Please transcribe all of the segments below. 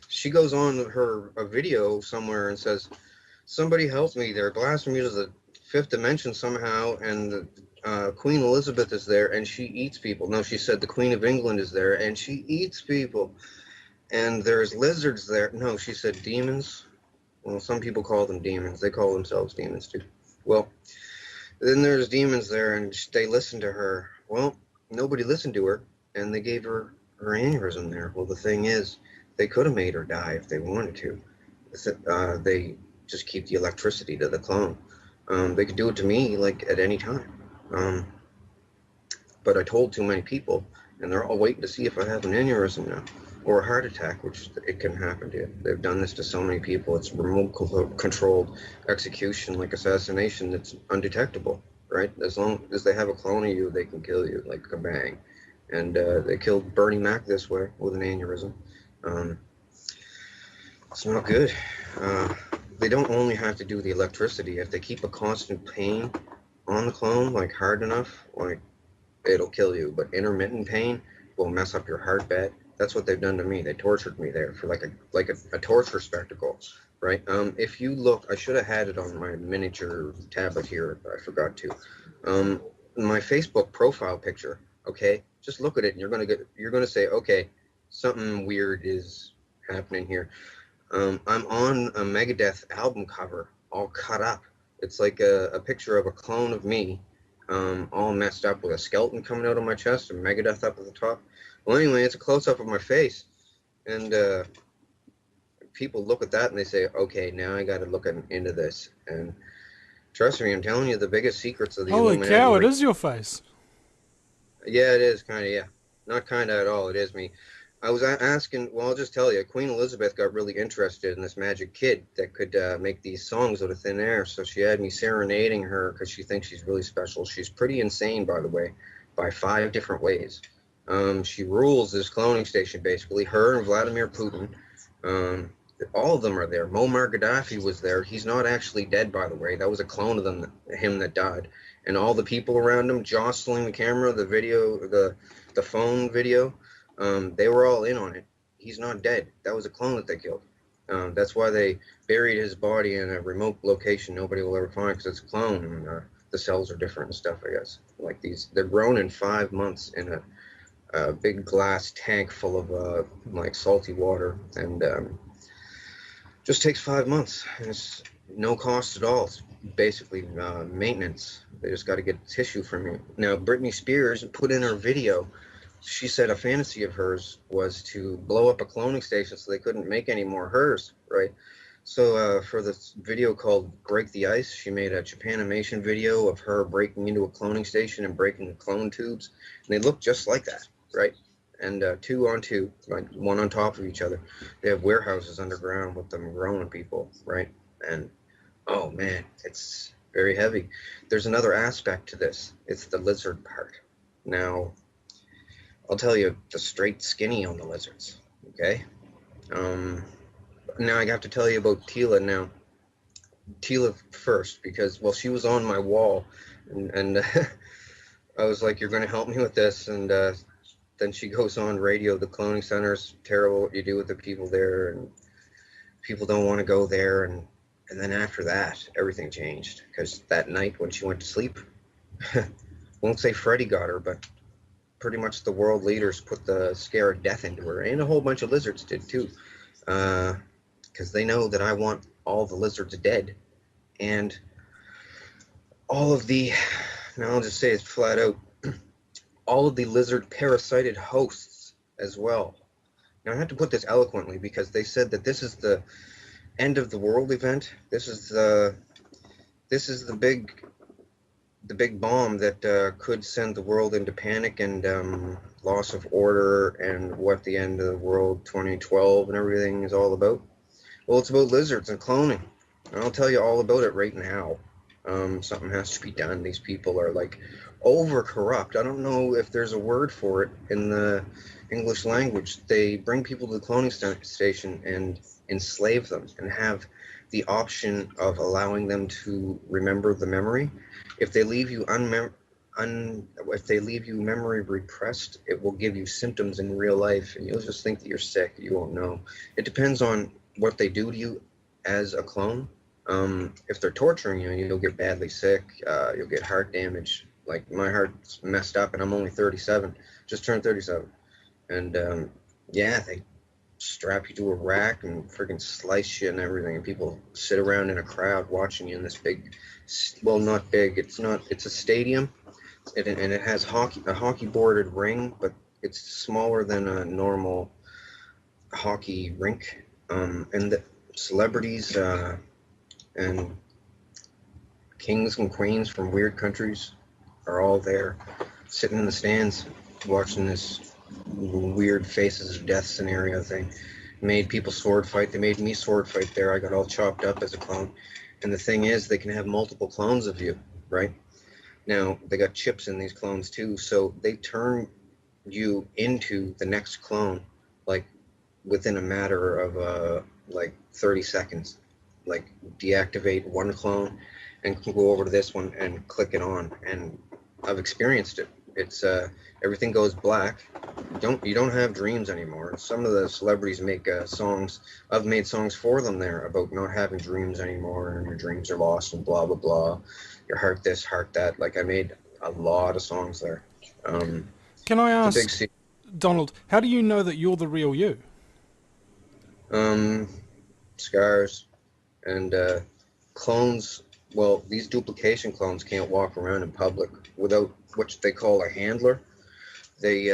she goes on her a video somewhere and says, "Somebody help me! They're blasting me to the fifth dimension somehow, and Queen Elizabeth is there, and she eats people." No, she said the Queen of England is there, and she eats people. And there's lizards there. No, she said demons. Well, some people call them demons. They call themselves demons too. Well, then there's demons there, and they listened to her. Well, nobody listened to her, and they gave her aneurysm there. Well, the thing is, they could have made her die if they wanted to. They just keep the electricity to the clone. They could do it to me like at any time. Um, but I told too many people, and they're all waiting to see if I have an aneurysm now or a heart attack, which it can happen to you. They've done this to so many people. It's remote controlled execution, like assassination, that's undetectable, right? As long as they have a clone of you, they can kill you like a bang. And they killed Bernie Mac this way with an aneurysm. Um, it's not good. Uh, they don't only have to do the electricity. If they keep a constant pain on the clone, like hard enough, like it'll kill you. But intermittent pain will mess up your heart bed. That's what they've done to me. They tortured me there for like a torture spectacle, right? If you look, I should have had it on my miniature tablet here, but I forgot to. Um, my Facebook profile picture. Okay, just look at it, and you're gonna say, okay, something weird is happening here. I'm on a Megadeth album cover, all cut up. It's like a picture of a clone of me, all messed up with a skeleton coming out of my chest and Megadeth up at the top. Well, anyway, it's a close up of my face, and people look at that and they say, "Okay, now I got to look into this." And trust me, I'm telling you, the biggest secrets of the Holy Illuminati, cow! It like, is your face. yeah, it is kind of, yeah, not kind of at all. It is me. I was asking, well, I'll just tell you, Queen Elizabeth got really interested in this magic kid that could make these songs out of thin air. So she had me serenading her because she thinks she's really special. She's pretty insane, by the way, by 5 different ways. She rules this cloning station, basically. Her and Vladimir Putin. Um, all of them are there. Muammar Gaddafi was there. He's not actually dead, by the way. That was a clone of him that died. And all the people around him jostling the camera, the video, the phone video, they were all in on it. He's not dead. That was a clone that they killed. That's why they buried his body in a remote location nobody will ever find, because it's a clone, and the cells are different and stuff, I guess. Like these, they're grown in 5 months in a big glass tank full of like salty water, and just takes 5 months, and it's no cost at all. It's basically maintenance. They just got to get tissue from you. Now, Britney Spears put in her video, she said a fantasy of hers was to blow up a cloning station so they couldn't make any more hers, right? So for this video called Break the Ice, she made a Japanimation video of her breaking into a cloning station and breaking the clone tubes. And they look just like that, right? And 2 on 2, like one on top of each other. They have warehouses underground with them growing people, right? And oh man, it's very heavy. There's another aspect to this. It's the lizard part. Now, I'll tell you the straight skinny on the lizards, okay? Um, Now I have to tell you about Tila now. Tila first, because, well, she was on my wall, and I was like, "You're going to help me with this," and then she goes on radio. The cloning center's terrible. What you do with the people there, and people don't want to go there, and then after that, everything changed, because that night when she went to sleep, won't say Freddy got her, but pretty much the world leaders put the scare of death into her, and a whole bunch of lizards did too. Because they know that I want all the lizards dead, and all of the, now I'll just say it flat out, all of the lizard parasited hosts as well. Now I have to put this eloquently, because they said that this is the end of the world event. This is the big bomb that could send the world into panic and loss of order, and what the end of the world 2012 and everything is all about. Well, it's about lizards and cloning. And I'll tell you all about it right now. Something has to be done. These people are like over corrupt. I don't know if there's a word for it in the English language. They bring people to the cloning station and enslave them, and have the option of allowing them to remember the memory. If they leave you if they leave you memory repressed, it will give you symptoms in real life, and you'll just think that you're sick. You won't know. It depends on what they do to you as a clone. If they're torturing you, you'll get badly sick. You'll get heart damage. Like my heart's messed up, and I'm only 37, just turned 37, and yeah, they strap you to a rack and freaking slice you and everything, and people sit around in a crowd watching you in this big, well, not big. It's not. It's a stadium and it has a hockey boarded ring, but it's smaller than a normal hockey rink. And the celebrities and kings and queens from weird countries are all there, sitting in the stands, watching this weird faces of death scenario thing. Made people sword fight. They made me sword fight there. I got all chopped up as a clone. And the thing is, they can have multiple clones of you, right? Now, they got chips in these clones too, so they turn you into the next clone, like within a matter of like 30 seconds. Like deactivate one clone and go over to this one and click it on. And I've experienced it. It's everything goes black. You don't have dreams anymore. Some of the celebrities make songs. I've made songs for them there about not having dreams anymore, and your dreams are lost and blah blah blah. Your heart this, heart that. Like I made a lot of songs there. Can I It's a big ask, Donald, how do you know that you're the real you? um, scars and clones. Well, these duplication clones can't walk around in public without what they call a handler. They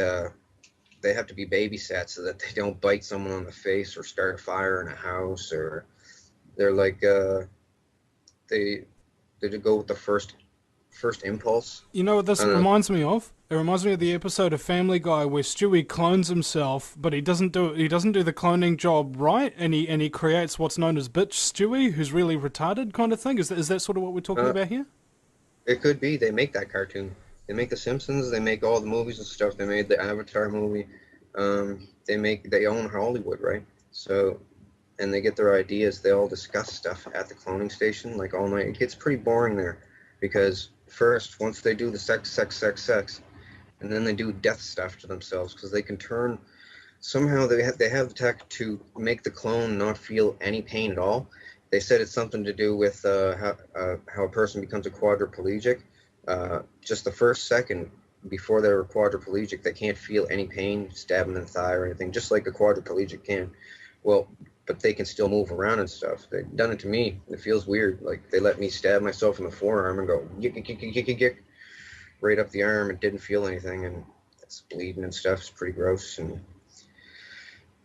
they have to be babysat so that they don't bite someone on the face or start a fire in a house, or they're like they they go with the first impulse. You know what I this don't know. reminds me of? It reminds me of the episode of Family Guy where Stewie clones himself, but he doesn't do the cloning job right, and he creates what's known as bitch Stewie, who's really retarded kind of thing. Is that sort of what we're talking Uh, about here? it could be they make that cartoon. They make The Simpsons. They make all the movies and stuff. They made the Avatar movie. They own Hollywood, right? So and they get their ideas. They all discuss stuff at the cloning station like all night. It gets pretty boring there because first, once they do the sex, and then they do death stuff to themselves because they can turn. Somehow they have the tech to make the clone not feel any pain at all. They said it's something to do with how a person becomes a quadriplegic. Just the first second before they're quadriplegic, they can't feel any pain, stabbing in the thigh or anything, just like a quadriplegic can. Well, but they can still move around and stuff. They've done it to me. It feels weird. Like they let me stab myself in the forearm and go yick, yick, yick, yick, yick, yick, right up the arm and didn't feel anything, and it's bleeding and stuff. It's pretty gross and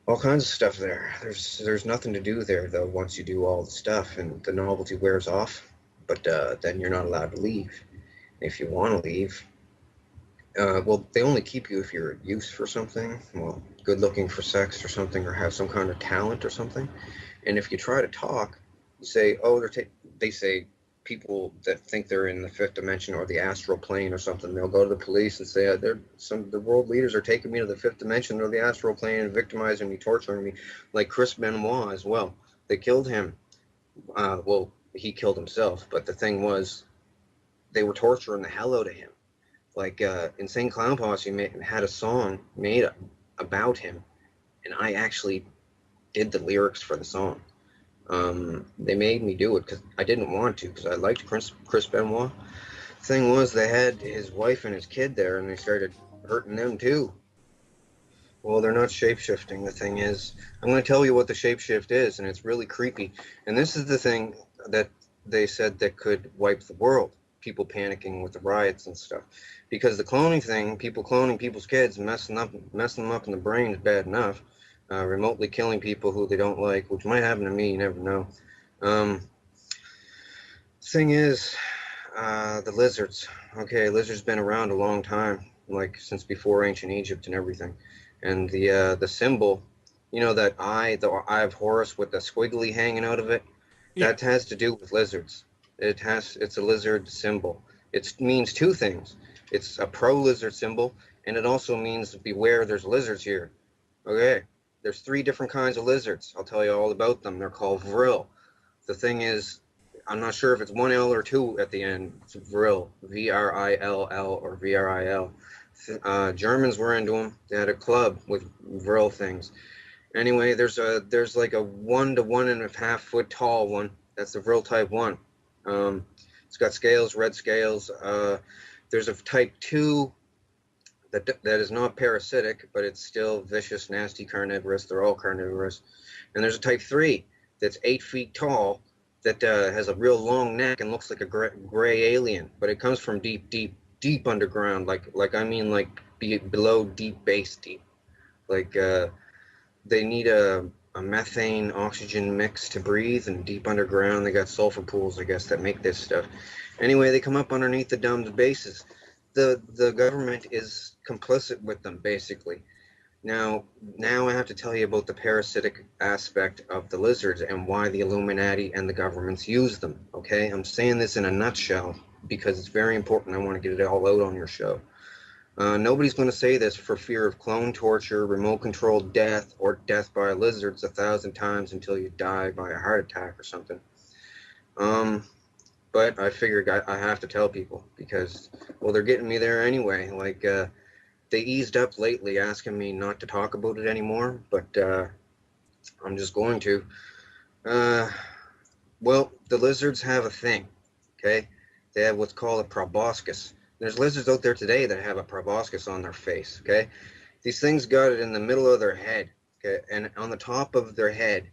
all kinds of stuff there. There's nothing to do there though once you do all the stuff and the novelty wears off. But then you're not allowed to leave. If you want to leave, well, they only keep you if you're use for something. Well, good looking for sex or something, or have some kind of talent or something. And if you try to talk, you say, oh, they say people that think they're in the fifth dimension or the astral plane or something. They'll go to the police and say, the world leaders are taking me to the fifth dimension or the astral plane and victimizing me, torturing me, like Chris Benoit as well. They killed him. Well, he killed himself, but the thing was, they were torturing the hell out of him. Like Insane Clown Posse had a song made about him, and I actually did the lyrics for the song. They made me do it because I didn't want to, because I liked Chris Benoit. Thing was, they had his wife and his kid there, and they started hurting them too. Well, they're not shapeshifting. The thing is, I'm going to tell you what the shapeshift is, and it's really creepy. And this is the thing that they said that could wipe the world. People panicking with the riots and stuff, because the cloning thing, people cloning people's kids, messing them up in the brain is bad enough. Remotely killing people who they don't like, which might happen to me, you never know. Thing is, the lizards. Okay, lizards been around a long time, like since before ancient Egypt and everything. And the symbol, you know, the eye of Horus with the squiggly hanging out of it, Yeah. that has to do with lizards. It's a lizard symbol. It means two things. It's a pro-lizard symbol, and it also means beware, there's lizards here. Okay, there's three different kinds of lizards. I'll tell you all about them. They're called vril. The thing is, I'm not sure if it's one L or two at the end. It's Vril, Vrill, or Vril. Germans were into them. They had a club with Vril things. Anyway, there's like a 1 to 1.5 foot tall one. That's the Vril Type 1. Um, it's got scales, red scales. There's a Type 2 that is not parasitic, but it's still vicious, nasty, carnivorous. They're all carnivorous. And there's a Type 3 that's 8 feet tall that has a real long neck and looks like a gray alien, but it comes from deep, deep, deep underground. Like I mean, like below deep base deep. Like they need a methane oxygen mix to breathe, and deep underground they got sulfur pools, I guess, that make this stuff. Anyway, they come up underneath the dumb's bases. The government is complicit with them, basically. Now I have to tell you about the parasitic aspect of the lizards and why the Illuminati and the governments use them. Okay, I'm saying this in a nutshell because it's very important. I want to get it all out on your show. Nobody's going to say this for fear of clone torture, remote controlled death, or death by lizards 1,000 times until you die by a heart attack or something. But I figured I have to tell people because, well, they're getting me there anyway. Like, they eased up lately, asking me not to talk about it anymore, but I'm just going to. Well, the lizards have a thing, okay? They have what's called a proboscis. There's lizards out there today that have a proboscis on their face, okay? These things got it in the middle of their head, okay? And on the top of their head,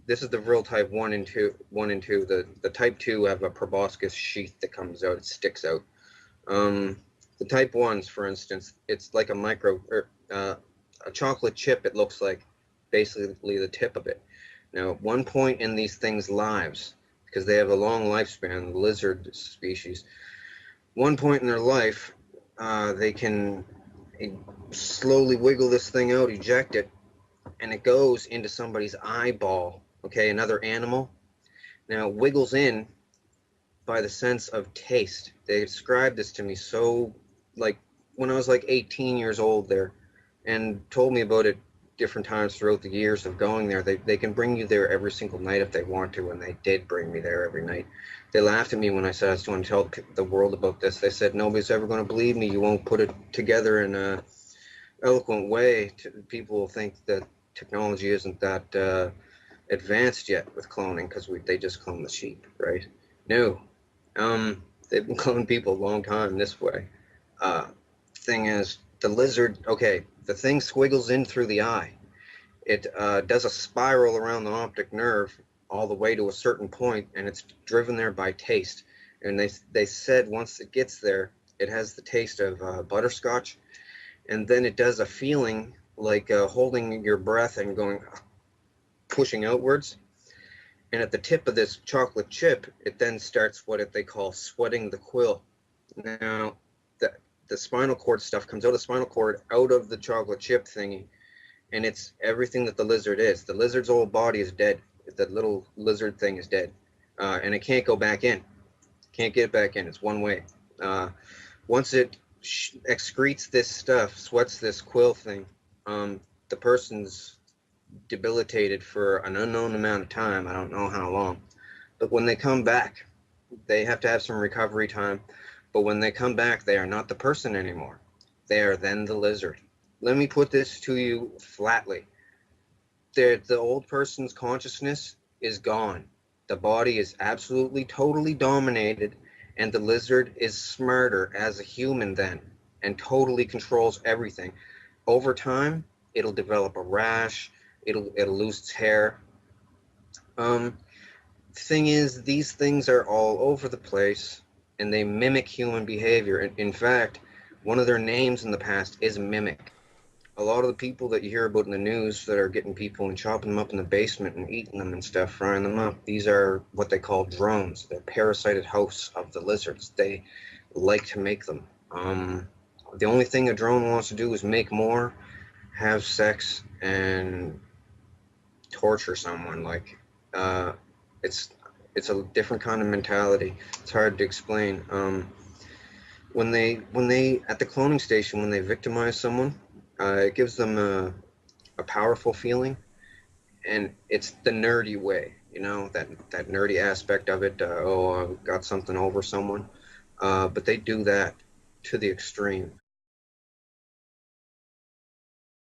this is the real type 1 and 2. The type 2 have a proboscis sheath that comes out, it sticks out. The type 1s, for instance, it's like a chocolate chip, it looks like, basically the tip of it. Now, at one point in these things' lives, because they have a long lifespan, the lizard species, one point in their life, they can slowly wiggle this thing out, eject it, and it goes into somebody's eyeball, okay, another animal. Now, it wiggles in by the sense of taste. They described this to me so, like, when I was like 18 years old there, and told me about it different times throughout the years of going there. They can bring you there every single night if they want to, and they did bring me there every night. They laughed at me when I said I was going to tell the world about this. They said, nobody's ever going to believe me. You won't put it together in a eloquent way. People will think that technology isn't that advanced yet with cloning because they just clone the sheep, right? No. They've been cloning people a long time this way. Thing is, the lizard, okay, the thing squiggles in through the eye. It does a spiral around the optic nerve all the way to a certain point, and it's driven there by taste. And they said once it gets there, it has the taste of butterscotch, and then it does a feeling like holding your breath and going, pushing outwards. And at the tip of this chocolate chip, it then starts what they call sweating the quill. Now, the spinal cord stuff comes out of the spinal cord, out of the chocolate chip thingy, and it's everything that the lizard is. The lizard's whole body is dead. The little lizard thing is dead, and it can't go back in. Can't get it back in. It's one way. Once it excretes this stuff, sweats this quill thing, the person's debilitated for an unknown amount of time. I don't know how long. But when they come back, they have to have some recovery time. But when they come back, they are not the person anymore. They are then the lizard. Let me put this to you flatly. The old person's consciousness is gone. The body is absolutely, totally dominated, and the lizard is smarter as a human then and totally controls everything. Over time, it'll develop a rash. It'll lose its hair. Thing is, these things are all over the place, and they mimic human behavior. In fact, one of their names in the past is Mimic. A lot of the people that you hear about in the news that are getting people and chopping them up in the basement and eating them and stuff, frying them up, these are what they call drones. They're parasited hosts of the lizards. They like to make them. The only thing a drone wants to do is make more, have sex, and torture someone. Like, it's a different kind of mentality. It's hard to explain. When they at the cloning station, when they victimize someone, it gives them a powerful feeling, and it's the nerdy way. you know, that nerdy aspect of it. Oh, I got something over someone. But they do that to the extreme.